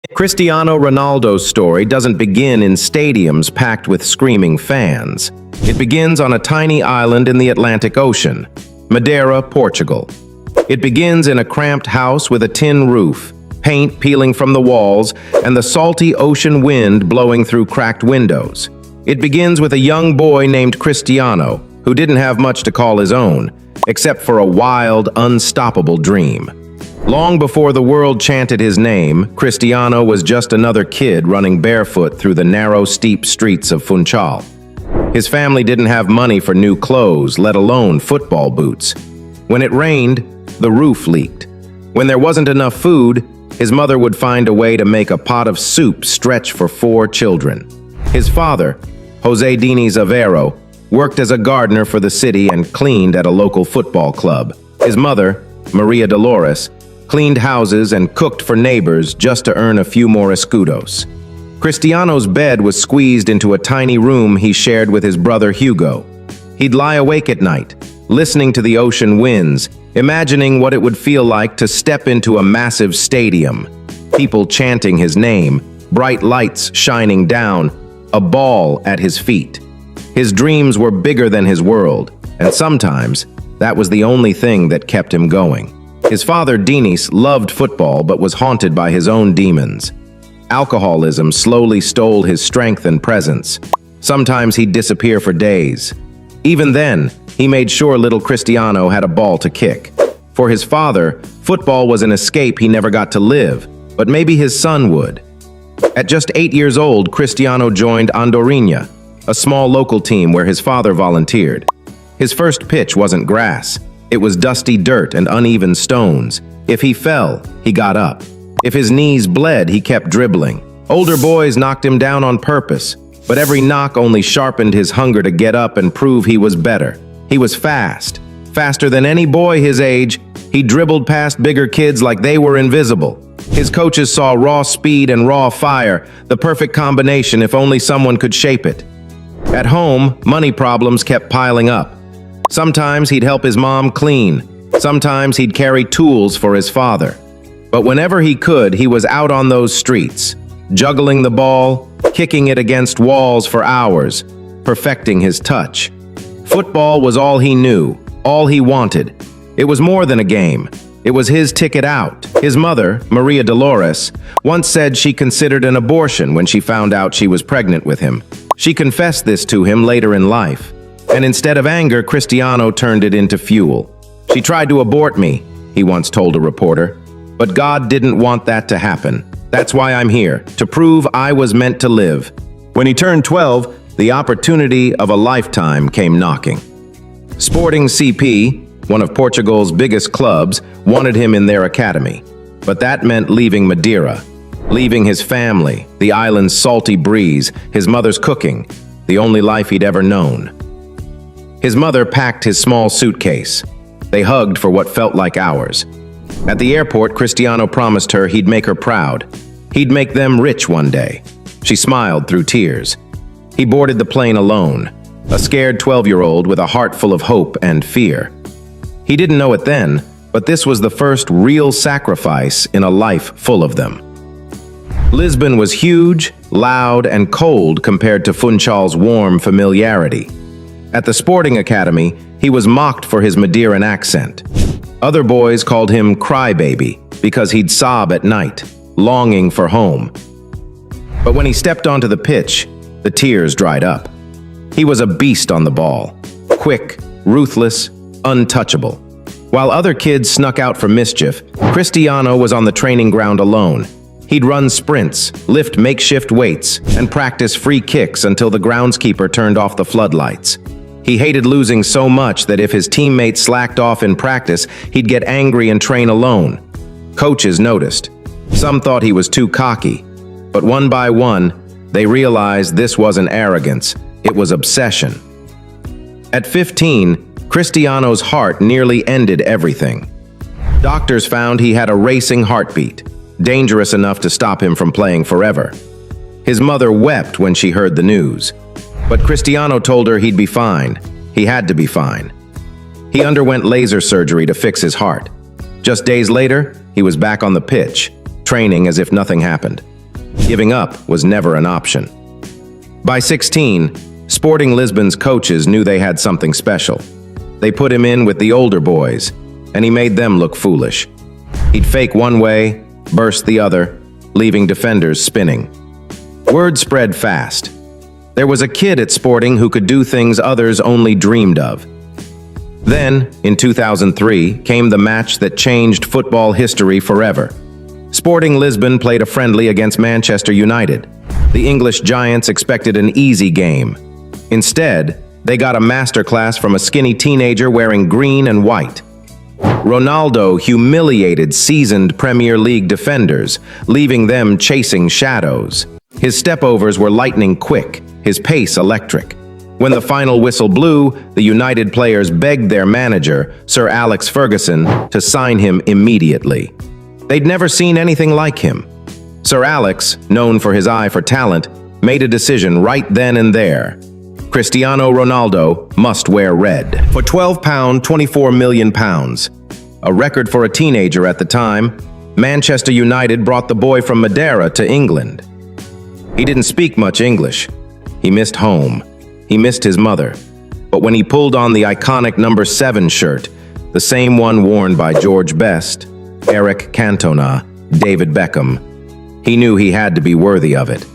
Cristiano Ronaldo's story doesn't begin in stadiums packed with screaming fans. It begins on a tiny island in the Atlantic Ocean, Madeira, Portugal. It begins in a cramped house with a tin roof, paint peeling from the walls, and the salty ocean wind blowing through cracked windows. It begins with a young boy named Cristiano, who didn't have much to call his own, except for a wild, unstoppable dream. Long before the world chanted his name, Cristiano was just another kid running barefoot through the narrow, steep streets of Funchal. His family didn't have money for new clothes, let alone football boots. When it rained, the roof leaked. When there wasn't enough food, his mother would find a way to make a pot of soup stretch for 4 children. His father, Jose Diniz Aveiro, worked as a gardener for the city and cleaned at a local football club. His mother, Maria Dolores, cleaned houses and cooked for neighbors just to earn a few more escudos. Cristiano's bed was squeezed into a tiny room he shared with his brother Hugo. He'd lie awake at night, listening to the ocean winds, imagining what it would feel like to step into a massive stadium, people chanting his name, bright lights shining down, a ball at his feet. His dreams were bigger than his world, and sometimes that was the only thing that kept him going. His father, Diniz, loved football but was haunted by his own demons. Alcoholism slowly stole his strength and presence. Sometimes he'd disappear for days. Even then, he made sure little Cristiano had a ball to kick. For his father, football was an escape he never got to live, but maybe his son would. At just 8 years old, Cristiano joined Andorinha, a small local team where his father volunteered. His first pitch wasn't grass. It was dusty dirt and uneven stones. If he fell, he got up. If his knees bled, he kept dribbling. Older boys knocked him down on purpose, but every knock only sharpened his hunger to get up and prove he was better. He was fast, faster than any boy his age. He dribbled past bigger kids like they were invisible. His coaches saw raw speed and raw fire, the perfect combination if only someone could shape it. At home, money problems kept piling up. Sometimes he'd help his mom clean. Sometimes he'd carry tools for his father. But whenever he could, he was out on those streets, juggling the ball, kicking it against walls for hours, perfecting his touch. Football was all he knew, all he wanted. It was more than a game. It was his ticket out. His mother, Maria Dolores, once said she considered an abortion when she found out she was pregnant with him. She confessed this to him later in life. And instead of anger, Cristiano turned it into fuel. "She tried to abort me," he once told a reporter. "But God didn't want that to happen. That's why I'm here, to prove I was meant to live." When he turned 12, the opportunity of a lifetime came knocking. Sporting CP, one of Portugal's biggest clubs, wanted him in their academy. But that meant leaving Madeira, leaving his family, the island's salty breeze, his mother's cooking, the only life he'd ever known. His mother packed his small suitcase. They hugged for what felt like hours. At the airport, Cristiano promised her he'd make her proud. He'd make them rich one day. She smiled through tears. He boarded the plane alone, a scared 12-year-old with a heart full of hope and fear. He didn't know it then, but this was the first real sacrifice in a life full of them. Lisbon was huge, loud, and cold compared to Funchal's warm familiarity. At the sporting academy, he was mocked for his Madeiran accent. Other boys called him crybaby because he'd sob at night, longing for home. But when he stepped onto the pitch, the tears dried up. He was a beast on the ball, quick, ruthless, untouchable. While other kids snuck out for mischief, Cristiano was on the training ground alone. He'd run sprints, lift makeshift weights, and practice free kicks until the groundskeeper turned off the floodlights. He hated losing so much that if his teammates slacked off in practice, he'd get angry and train alone. Coaches noticed. Some thought he was too cocky, but one by one, they realized this wasn't arrogance, it was obsession. At 15, Cristiano's heart nearly ended everything. Doctors found he had a racing heartbeat, dangerous enough to stop him from playing forever. His mother wept when she heard the news. But Cristiano told her he'd be fine. He had to be fine. He underwent laser surgery to fix his heart. Just days later, he was back on the pitch, training as if nothing happened. Giving up was never an option. By 16, Sporting Lisbon's coaches knew they had something special. They put him in with the older boys, and he made them look foolish. He'd fake one way, burst the other, leaving defenders spinning. Word spread fast. There was a kid at Sporting who could do things others only dreamed of. Then, in 2003, came the match that changed football history forever. Sporting Lisbon played a friendly against Manchester United. The English giants expected an easy game. Instead, they got a masterclass from a skinny teenager wearing green and white. Ronaldo humiliated seasoned Premier League defenders, leaving them chasing shadows. His stepovers were lightning quick, his pace electric. When the final whistle blew, the United players begged their manager, Sir Alex Ferguson, to sign him immediately. They'd never seen anything like him. Sir Alex, known for his eye for talent, made a decision right then and there. Cristiano Ronaldo must wear red. For £12, £24 million, a record for a teenager at the time, Manchester United brought the boy from Madeira to England. He didn't speak much English. He missed home. He missed his mother. But when he pulled on the iconic number 7 shirt, the same one worn by George Best, Eric Cantona, David Beckham, he knew he had to be worthy of it.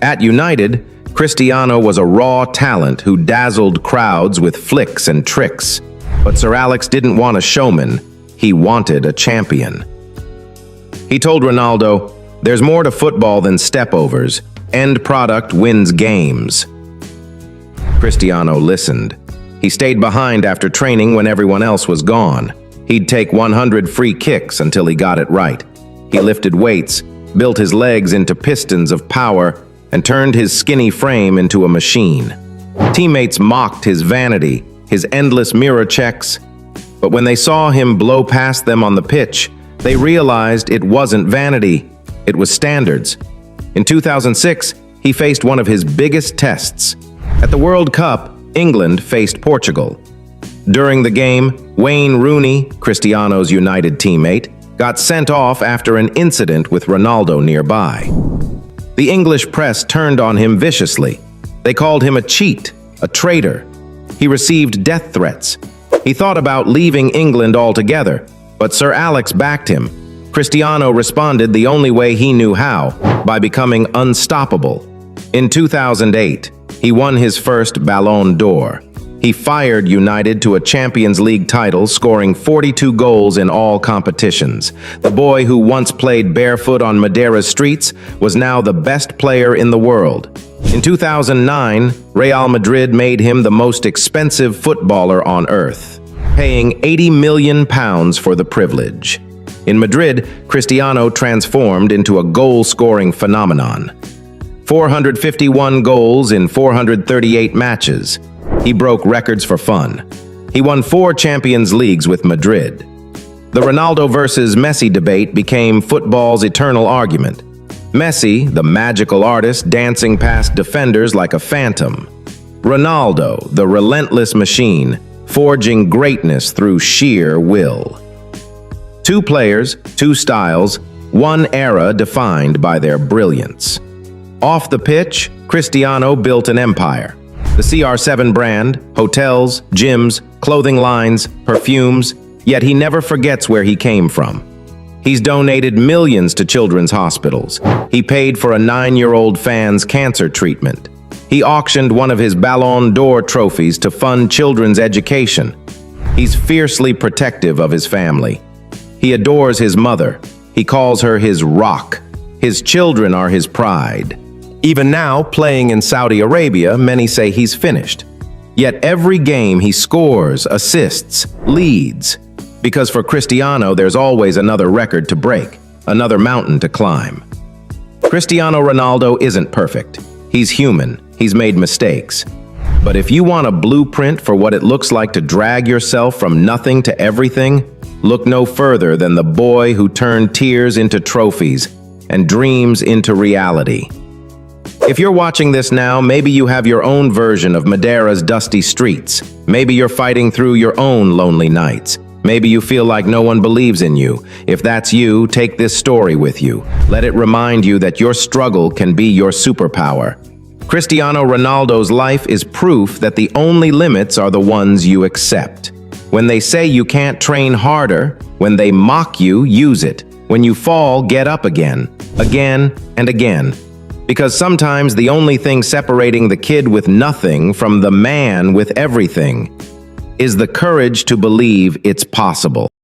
At United, Cristiano was a raw talent who dazzled crowds with flicks and tricks. But Sir Alex didn't want a showman, he wanted a champion. He told Ronaldo, "There's more to football than stepovers. End product wins games." Cristiano listened. He stayed behind after training when everyone else was gone. He'd take 100 free kicks until he got it right. He lifted weights, built his legs into pistons of power, and turned his skinny frame into a machine. Teammates mocked his vanity, his endless mirror checks, but when they saw him blow past them on the pitch, they realized it wasn't vanity, it was standards. In 2006, he faced one of his biggest tests. At the World Cup, England faced Portugal. During the game, Wayne Rooney, Cristiano's United teammate, got sent off after an incident with Ronaldo nearby. The English press turned on him viciously. They called him a cheat, a traitor. He received death threats. He thought about leaving England altogether, but Sir Alex backed him. Cristiano responded the only way he knew how, by becoming unstoppable. In 2008, he won his first Ballon d'Or. He fired United to a Champions League title, scoring 42 goals in all competitions. The boy who once played barefoot on Madeira's streets was now the best player in the world. In 2009, Real Madrid made him the most expensive footballer on earth, paying £80 million for the privilege. In Madrid, Cristiano transformed into a goal-scoring phenomenon. 451 goals in 438 matches. He broke records for fun. He won 4 Champions Leagues with Madrid. The Ronaldo versus Messi debate became football's eternal argument. Messi, the magical artist, dancing past defenders like a phantom. Ronaldo, the relentless machine, forging greatness through sheer will. 2 players, 2 styles, 1 era defined by their brilliance. Off the pitch, Cristiano built an empire. The CR7 brand, hotels, gyms, clothing lines, perfumes, yet he never forgets where he came from. He's donated millions to children's hospitals. He paid for a 9-year-old fan's cancer treatment. He auctioned one of his Ballon d'Or trophies to fund children's education. He's fiercely protective of his family. He adores his mother. He calls her his rock. His children are his pride. Even now, playing in Saudi Arabia, many say he's finished. Yet every game he scores, assists, leads. Because for Cristiano, there's always another record to break, another mountain to climb. Cristiano Ronaldo isn't perfect. He's human. He's made mistakes. But if you want a blueprint for what it looks like to drag yourself from nothing to everything, look no further than the boy who turned tears into trophies and dreams into reality. If you're watching this now, maybe you have your own version of Madeira's dusty streets. Maybe you're fighting through your own lonely nights. Maybe you feel like no one believes in you. If that's you, take this story with you. Let it remind you that your struggle can be your superpower. Cristiano Ronaldo's life is proof that the only limits are the ones you accept. When they say you can't train harder, when they mock you, use it. When you fall, get up again and again. Because sometimes the only thing separating the kid with nothing from the man with everything is the courage to believe it's possible.